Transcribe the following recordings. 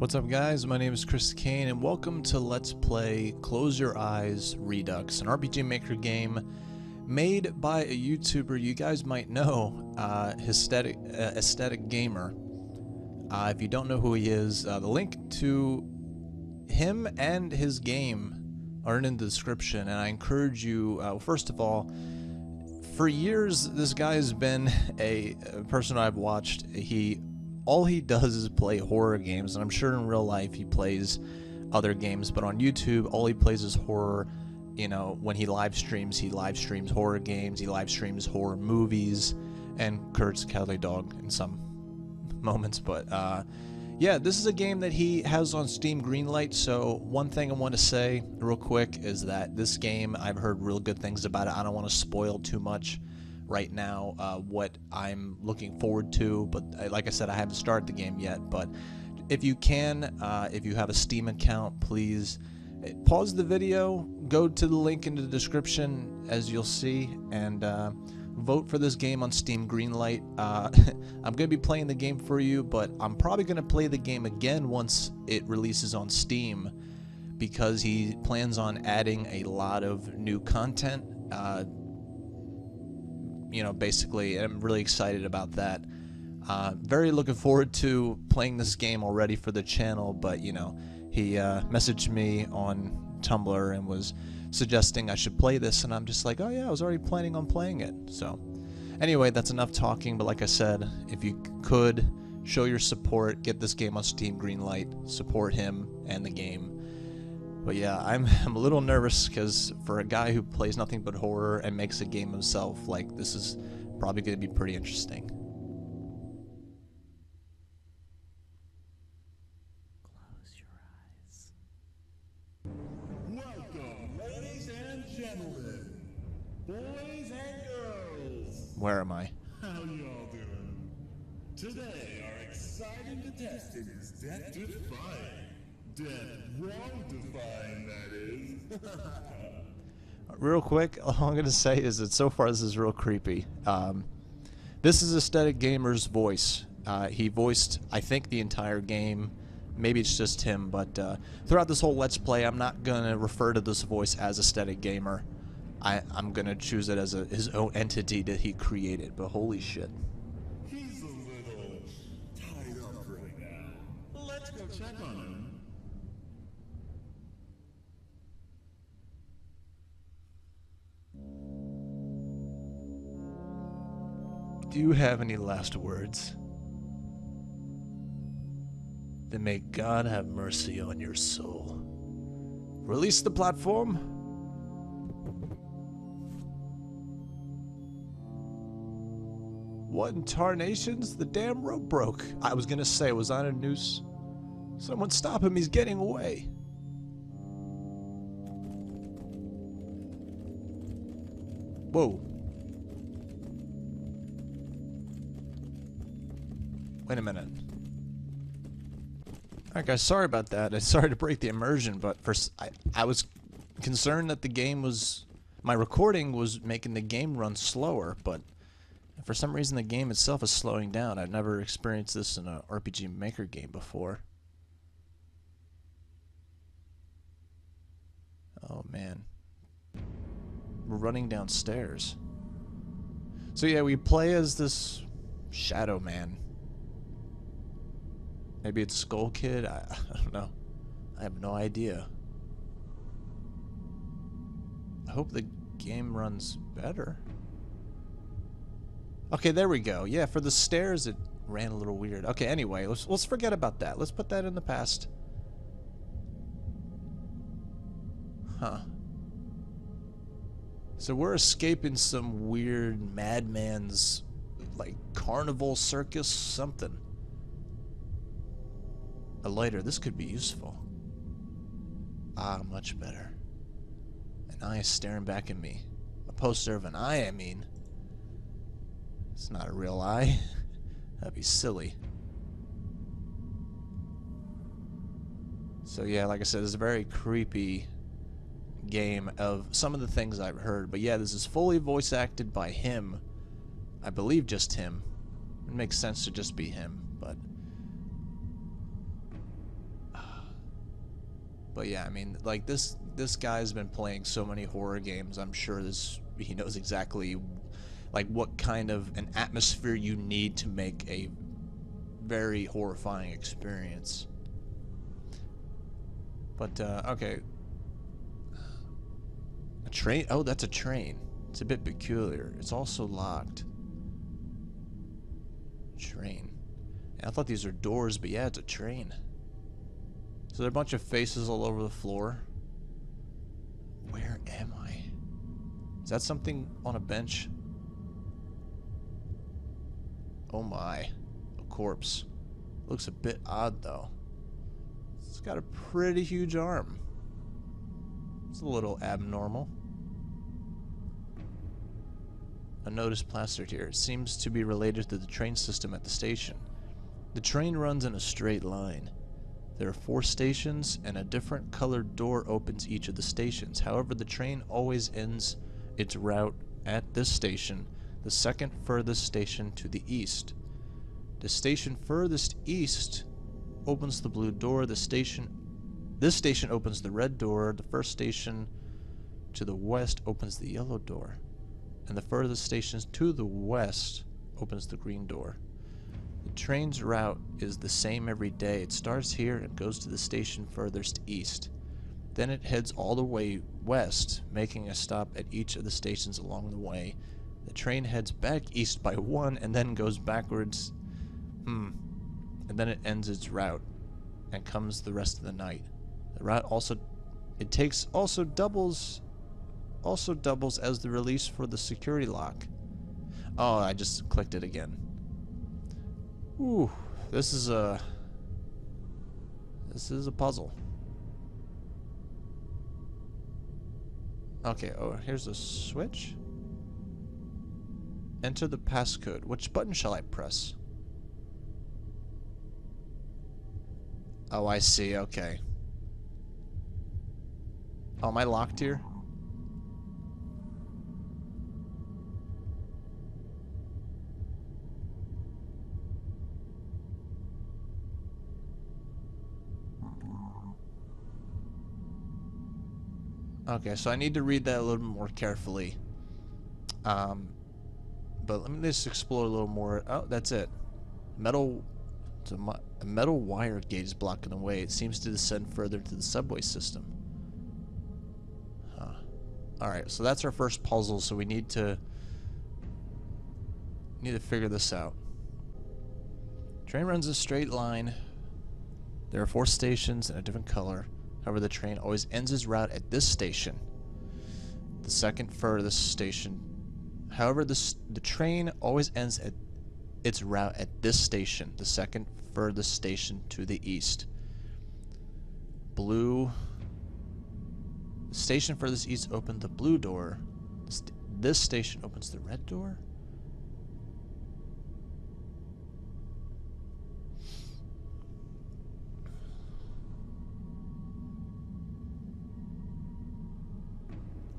What's up guys, my name is Chris Kane and welcome to Let's Play Close Your Eyes Redux, an RPG Maker game made by a YouTuber you guys might know, Aesthetic Gamer. If you don't know who he is, the link to him and his game are in the description, and I encourage you, first of all, for years this guy has been a person I've watched. All he does is play horror games, and I'm sure in real life he plays other games, but on YouTube all he plays is horror. You know, when he live streams horror games, he live streams horror movies, and Kurt's Cowley Dog in some moments. But yeah, this is a game that he has on Steam Greenlight. So one thing I want to say real quick is that this game, I've heard real good things about it. I don't want to spoil too much right now what I'm looking forward to, but like I said, I haven't started the game yet. But if you can, if you have a Steam account, please pause the video, go to the link in the description as you'll see, and vote for this game on Steam Greenlight. I'm going to be playing the game for you, but I'm probably going to play the game again once it releases on Steam, because he plans on adding a lot of new content. You know, basically, I'm really excited about that. Very looking forward to playing this game already for the channel, but you know, he messaged me on Tumblr and was suggesting I should play this, and I'm just like, oh yeah, I was already planning on playing it. So anyway, that's enough talking, but like I said, if you could show your support, get this game on Steam Greenlight, support him and the game. But yeah, I'm a little nervous, because for a guy who plays nothing but horror and makes a game himself, like, this is probably going to be pretty interesting. Close your eyes. Welcome, ladies and gentlemen, boys and girls. Where am I? How y'all doing? Today, our exciting contestant is death-defying. Death-wrong-defying, that is. Real quick, all I'm going to say is that so far this is real creepy. This is Aesthetic Gamer's voice. He voiced, I think, the entire game. Maybe it's just him, but throughout this whole Let's Play, I'm not going to refer to this voice as Aesthetic Gamer. I'm going to choose it as his own entity that he created, but holy shit. He's a little tied up right now. Let's go check on him. Do you have any last words? Then may God have mercy on your soul. Release the platform. What in tarnations? The damn rope broke. I was gonna say, was on a noose. Someone stop him, he's getting away. Whoa. Wait a minute. Alright guys, sorry about that. I'm sorry to break the immersion, but I was concerned that the game was... my recording was making the game run slower, but for some reason the game itself is slowing down. I've never experienced this in an RPG Maker game before. Oh man. We're running downstairs. So yeah, we play as this Shadow Man. Maybe it's Skull Kid? I don't know. I have no idea. I hope the game runs better. Okay, there we go. Yeah, for the stairs it ran a little weird. Okay, anyway, let's forget about that. Let's put that in the past. Huh. So we're escaping some weird madman's, like, carnival circus something. A lighter, this could be useful. Ah, much better. An eye is staring back at me. A poster of an eye, I mean. It's not a real eye. That'd be silly. So yeah, like I said, it's a very creepy game of some of the things I've heard. But yeah, this is fully voice acted by him. I believe just him. It makes sense to just be him, but But yeah, I mean, like this guy's been playing so many horror games. I'm sure he knows exactly like what kind of an atmosphere you need to make a very horrifying experience. But okay, a train. Oh, that's a train. It's a bit peculiar. It's also locked. Train. I thought these are doors, but yeah, it's a train. So there are a bunch of faces all over the floor. Where am I? Is that something on a bench? Oh my. A corpse. Looks a bit odd though. It's got a pretty huge arm. It's a little abnormal. A notice plastered here. It seems to be related to the train system at the station. The train runs in a straight line. There are 4 stations, and a different colored door opens each of the stations. However, the train always ends its route at this station, the second furthest station to the east. The station furthest east opens the blue door. This station opens the red door. The first station to the west opens the yellow door. And the furthest station to the west opens the green door. The train's route is the same every day. It starts here and goes to the station furthest east. Then it heads all the way west, making a stop at each of the stations along the way. The train heads back east by 1 and then goes backwards. And then it ends its route and comes the rest of the night. The route also doubles as the release for the security lock. Oh, I just clicked it again. Ooh, this is a puzzle. Okay, oh, here's a switch. Enter the passcode. Which button shall I press? Oh, I see, okay. Oh, am I locked here? Okay, so I need to read that a little bit more carefully. But let me just explore a little more. Oh, that's it. A metal wire gate is blocking the way. It seems to descend further into the subway system. Huh. Alright, so that's our first puzzle, so we need to figure this out. Train runs a straight line. There are 4 stations in a different color. However, the train always ends its route at this station, the second furthest station. However, the train always ends at its route at this station, the second furthest station to the east. Blue. The station furthest east opened the blue door. This station opens the red door.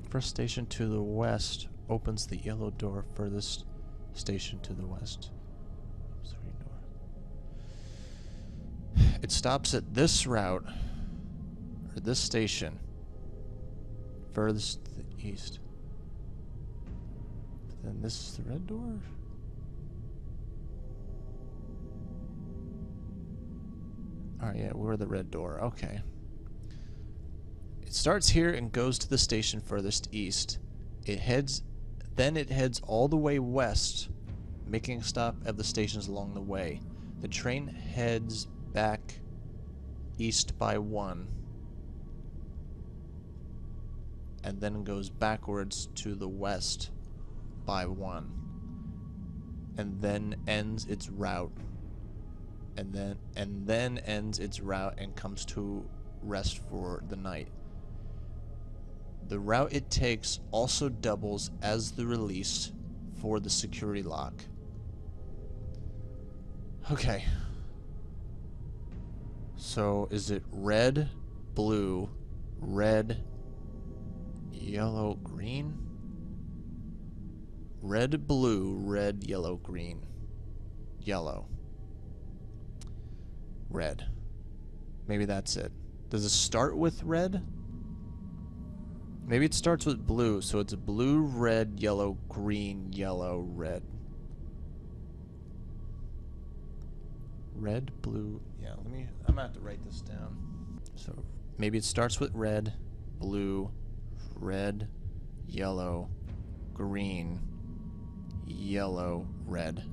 First station to the west opens the yellow door. Furthest station to the west. Green door. It stops at this route, or this station, furthest to the east. But then this is the red door? Alright, yeah, we're the red door. Okay. It starts here and goes to the station furthest east. Then it heads all the way west, making a stop at the stations along the way. The train heads back east by 1, and then goes backwards to the west by 1, and then ends its route, and then ends its route and comes to rest for the night. The route it takes also doubles as the release for the security lock. Okay. So is it red, blue, red, yellow, green? Red, blue, red, yellow, green. Yellow. Red. Maybe that's it. Does it start with red? Maybe it starts with blue, so it's blue, red, yellow, green, yellow, red. Red, blue, yeah, I'm gonna have to write this down. So maybe it starts with red, blue, red, yellow, green, yellow, red,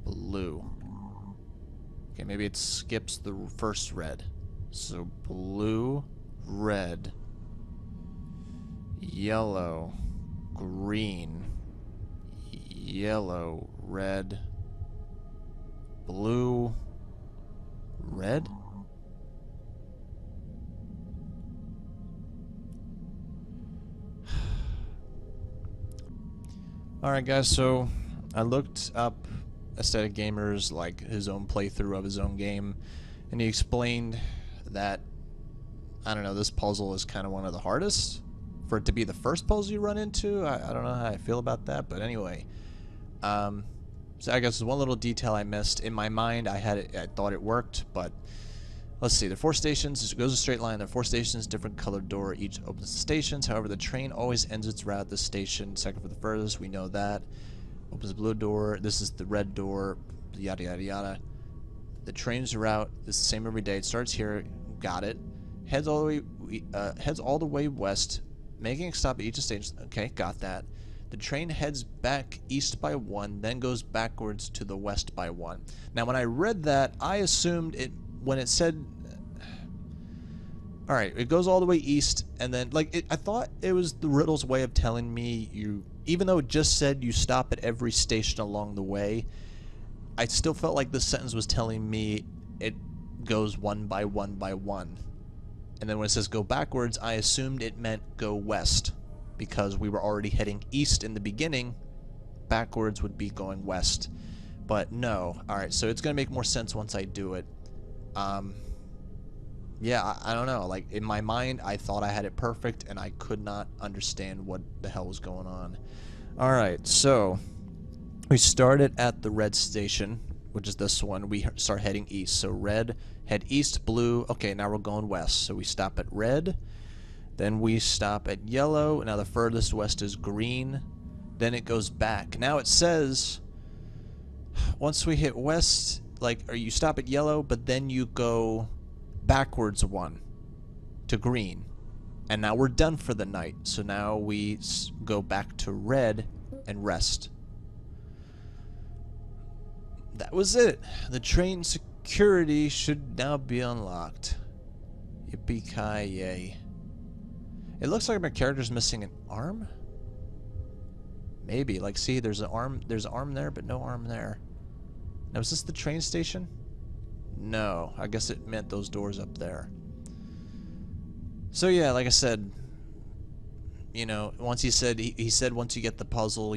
blue. Okay, maybe it skips the first red. So blue, red, yellow, green, yellow, red, blue, red? Alright guys, so I looked up Aesthetic Gamer's, like, his own playthrough of his own game, and he explained that, I don't know, this puzzle is kind of one of the hardest. For it to be the first puzzle you run into, I don't know how I feel about that, but anyway. So I guess there's one little detail I missed. In my mind, I thought it worked, but let's see. There are 4 stations. It goes a straight line. There are 4 stations, different colored door. Each opens the stations. However, the train always ends its route at the station. Second for the furthest. We know that. Opens the blue door. This is the red door. Yada, yada, yada. The train's route is the same every day. It starts here. Got it. Heads all the way west, making a stop at each station. Okay, got that. The train heads back east by 1, then goes backwards to the west by 1. Now, when I read that, I assumed it when it said, all right, it goes all the way east, and then I thought it was the riddle's way of telling me even though it just said you stop at every station along the way, I still felt like the sentence was telling me it goes 1 by 1 by 1. And then when it says go backwards, I assumed it meant go west, because we were already heading east in the beginning. Backwards would be going west. But no. Alright, so it's going to make more sense once I do it. Yeah, I don't know. Like, in my mind, I thought I had it perfect, and I could not understand what the hell was going on. Alright, so we started at the red station, which is this one. We start heading east. So red, head east, blue. Okay, now we're going west. So we stop at red. Then we stop at yellow. Now the furthest west is green. Then it goes back. Now it says once we hit west, or you stop at yellow, but then you go backwards 1 to green. And now we're done for the night. So now we go back to red and rest. That was it. The train security should now be unlocked. Yippee-ki-yay. It looks like my character's missing an arm? Maybe. Like, see, there's an arm there, but no arm there. Now, is this the train station? No. I guess it meant those doors up there. So, yeah, like I said, once he said once you get the puzzle,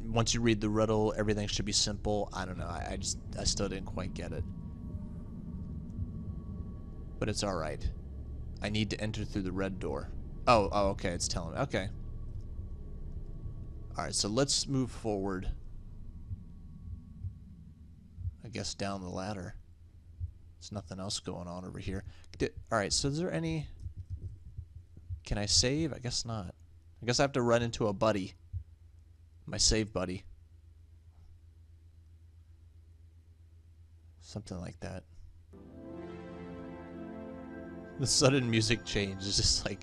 once you read the riddle, everything should be simple. I don't know. I still didn't quite get it. But it's alright. I need to enter through the red door. Oh, okay, it's telling me. Okay. Alright, so let's move forward. I guess down the ladder. There's nothing else going on over here. Alright, so is there any... Can I save? I guess not. I guess I have to run into a buddy. My save buddy. Something like that. The sudden music change is just like...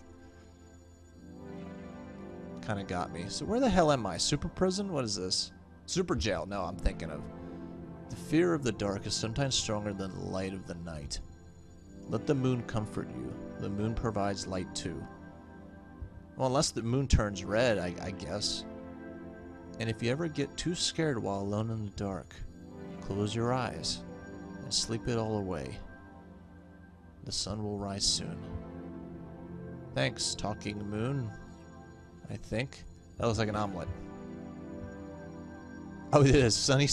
kind of got me. So where the hell am I? Super prison? What is this? Super jail. No, I'm thinking of. The fear of the dark is sometimes stronger than the light of the night. Let the moon comfort you. The moon provides light too. Well, unless the moon turns red, I guess. And if you ever get too scared while alone in the dark, close your eyes and sleep it all away. The sun will rise soon. Thanks, talking moon. I think. That looks like an omelet. Oh, it is. Sunny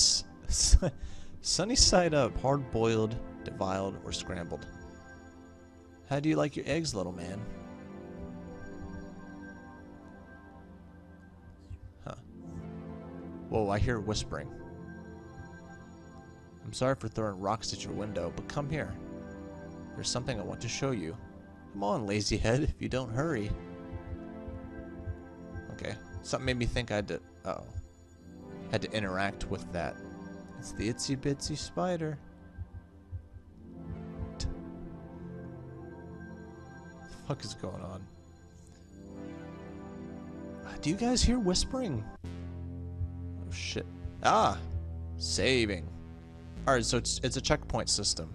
side up. Hard-boiled, deviled, or scrambled. How do you like your eggs, little man? Huh. Whoa, I hear whispering. I'm sorry for throwing rocks at your window, but come here. There's something I want to show you. Come on, lazy head, if you don't hurry. Okay. Something made me think I had to... Uh-oh. Had to interact with that. It's the itsy bitsy spider. What the fuck is going on? Do you guys hear whispering? Oh shit. Ah! Saving. Alright, so it's a checkpoint system.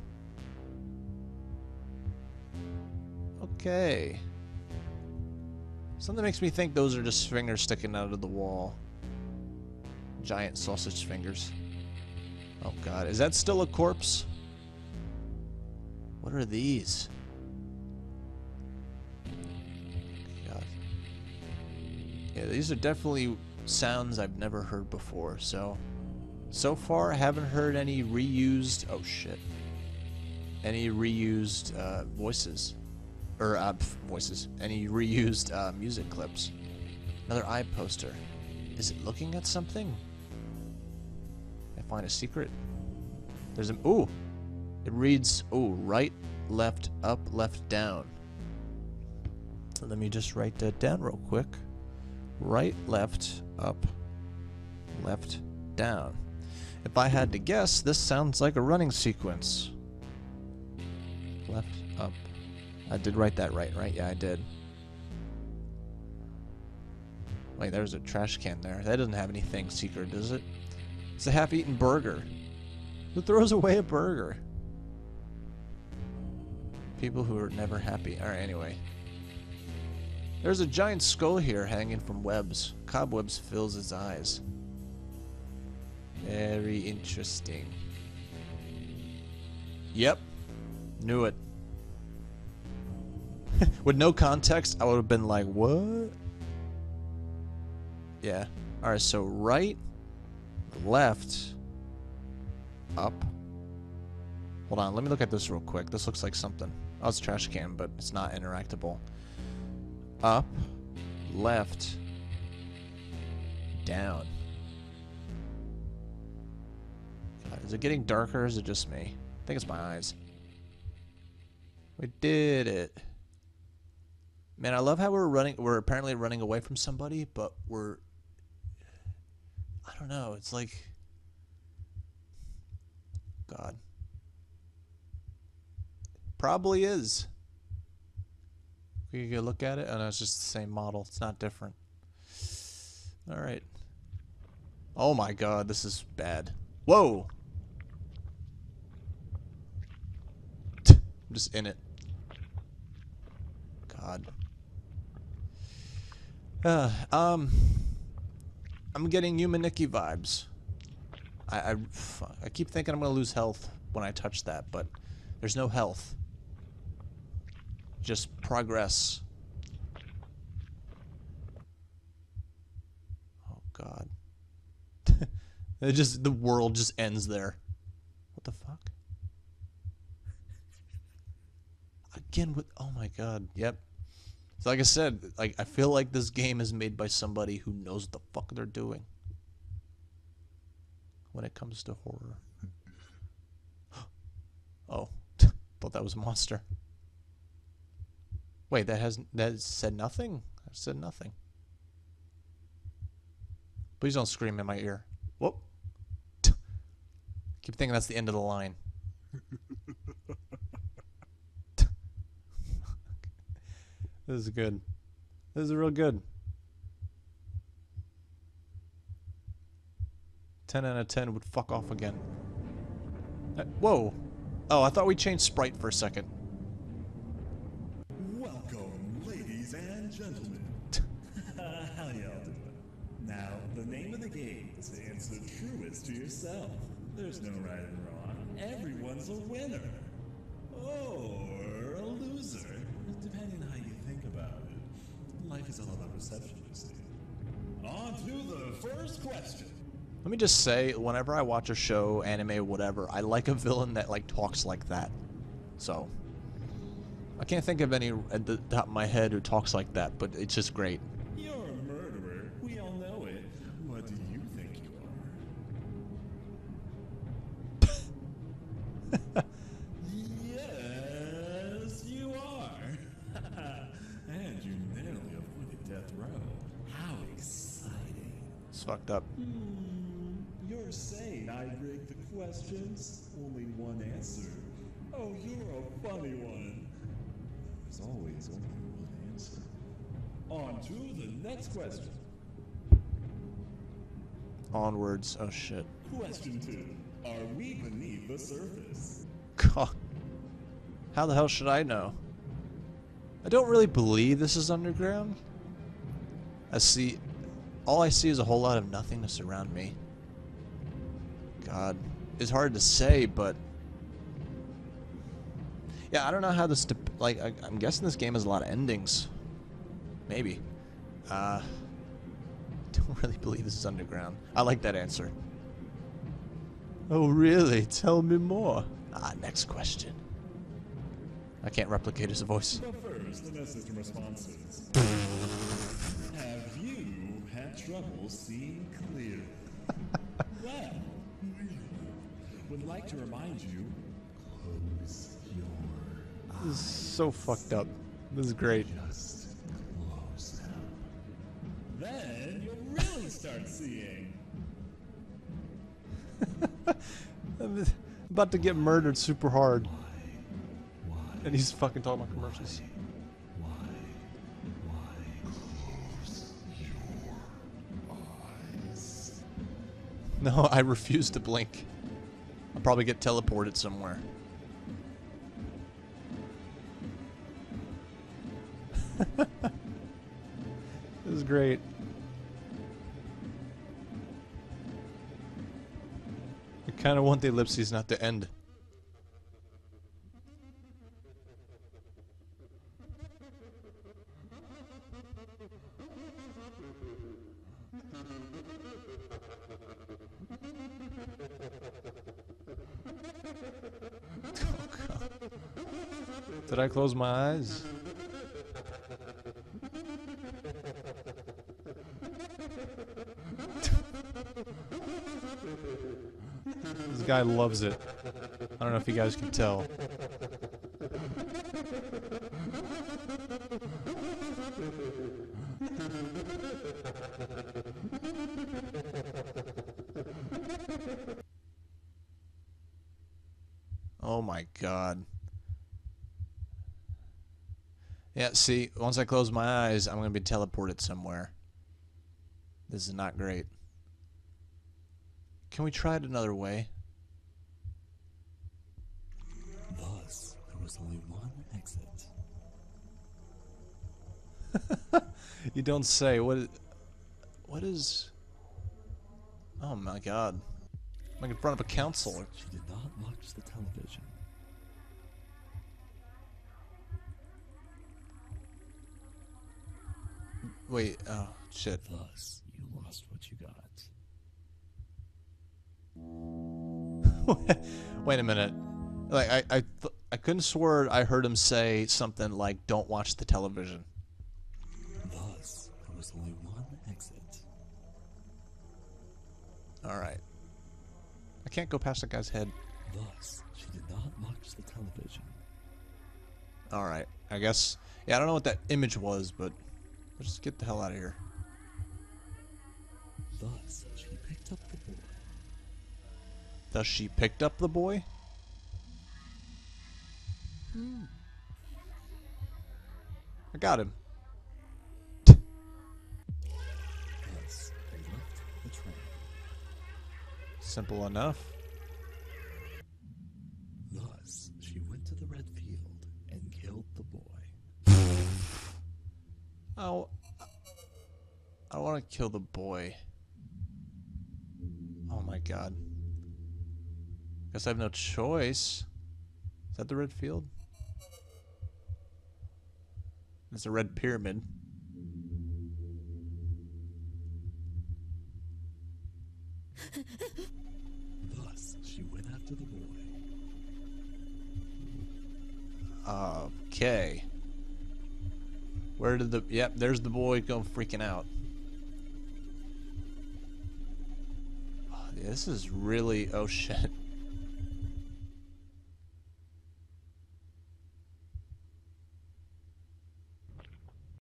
Okay. Something makes me think those are just fingers sticking out of the wall. Giant sausage fingers. Oh god, is that still a corpse? What are these? God. Yeah, these are definitely sounds I've never heard before, so far I haven't heard any reused... Oh shit. Any reused voices. Or voices. Any reused music clips. Another eye poster. Is it looking at something? I find a secret. There's a... Ooh! It reads, ooh, right, left, up, left, down. So let me just write that down real quick. Right, left, up, left, down. If I had to guess, this sounds like a running sequence. Left, up. I did write that right? Yeah, I did. Wait, there's a trash can there. That doesn't have anything secret, does it? It's a half-eaten burger. Who throws away a burger? People who are never happy. Alright, anyway. There's a giant skull here hanging from webs. Cobwebs fills his eyes. Very interesting. Yep. Knew it. With no context, I would have been like, what? Yeah. Alright, so right, left, up. Hold on, let me look at this real quick. This looks like something. Oh, it's a trash can, but it's not interactable. Up, left, down. God, is it getting darker or is it just me? I think it's my eyes. We did it. Man, I love how we're apparently running away from somebody, but I don't know, it's like, God. Probably is. We can go look at it. Oh no, it's just the same model. It's not different. Alright. Oh my god, this is bad. Whoa! I'm just in it. God. I'm getting Humaniki vibes. I keep thinking I'm gonna lose health when I touch that, but there's no health. Just progress. Oh god. The world just ends there. What the fuck? Again with, oh my god, yep. So like I said, like I feel like this game is made by somebody who knows what the fuck they're doing when it comes to horror. Oh, thought that was a monster. Wait, that said nothing? I said nothing. Please don't scream in my ear. Whoop. Keep thinking that's the end of the line. This is good. This is real good. 10 out of 10 would fuck off again. Whoa. Oh, I thought we changed sprite for a second. Welcome, ladies and gentlemen. How y'all doing? Now, the name of the game is to answer truest to yourself. There's no right and wrong. Everyone's a winner. Or a loser, depending on how you think about it. Life is all about perception, you see. On to the first question. Let me just say, whenever I watch a show, anime, whatever, I like a villain that like talks like that. So, I can't think of any at the top of my head who talks like that, but it's just great. You're a murderer. We all know it. What do you think you are? It's fucked up. You're saying I rigged the questions? Only one answer. Oh, you're a funny one. There's always only one answer. On to the next question. Onwards. Oh shit. Question 2. Are we beneath the surface? God. How the hell should I know? I don't really believe this is underground. All I see is a whole lot of nothingness around me. God. It's hard to say, but... yeah, I don't know how this... I'm guessing this game has a lot of endings. Maybe. Don't really believe this is underground. I like that answer. Oh, really? Tell me more. Next question. I can't replicate his voice. But first, the message and responses. Have you had trouble seeing clear? Well, would like to remind you, close your eyes. This is so fucked up. This is great. Just close them. Then you'll really start seeing. I'm about to get murdered super hard. Why? And he's fucking talking about commercials. Why? Close your eyes. No, I refuse to blink. I'll probably get teleported somewhere. This is great. I kind of want the ellipses not to end. Oh, God. Did I close my eyes? This guy loves it. I don't know if you guys can tell. Oh my God. Yeah, see, once I close my eyes, I'm going to be teleported somewhere. This is not great. Can we try it another way? Thus, there was only one exit. You don't say. What is... Oh my God. I'm like in front of a council. She did not watch the television. Wait, oh, shit. Thus, you lost what you got. Wait a minute. Like, I couldn't swear I heard him say something like, don't watch the television. Thus, there was only one exit. Alright. I can't go past that guy's head. Thus, she did not watch the television. Alright. I guess... yeah, I don't know what that image was, but... let's just get the hell out of here. Thus, she picked up the boy. Thus she picked up the boy? I got him. Thus, they left the train. Simple enough. Thus, she went to the red field and killed the boy. Oh, I want to kill the boy. Oh my God. Guess I have no choice. Is that the red field? It's a red pyramid. Thus, she went after the boy. Okay. Where did the... yep, there's the boy going freaking out. Oh, this is really... oh shit.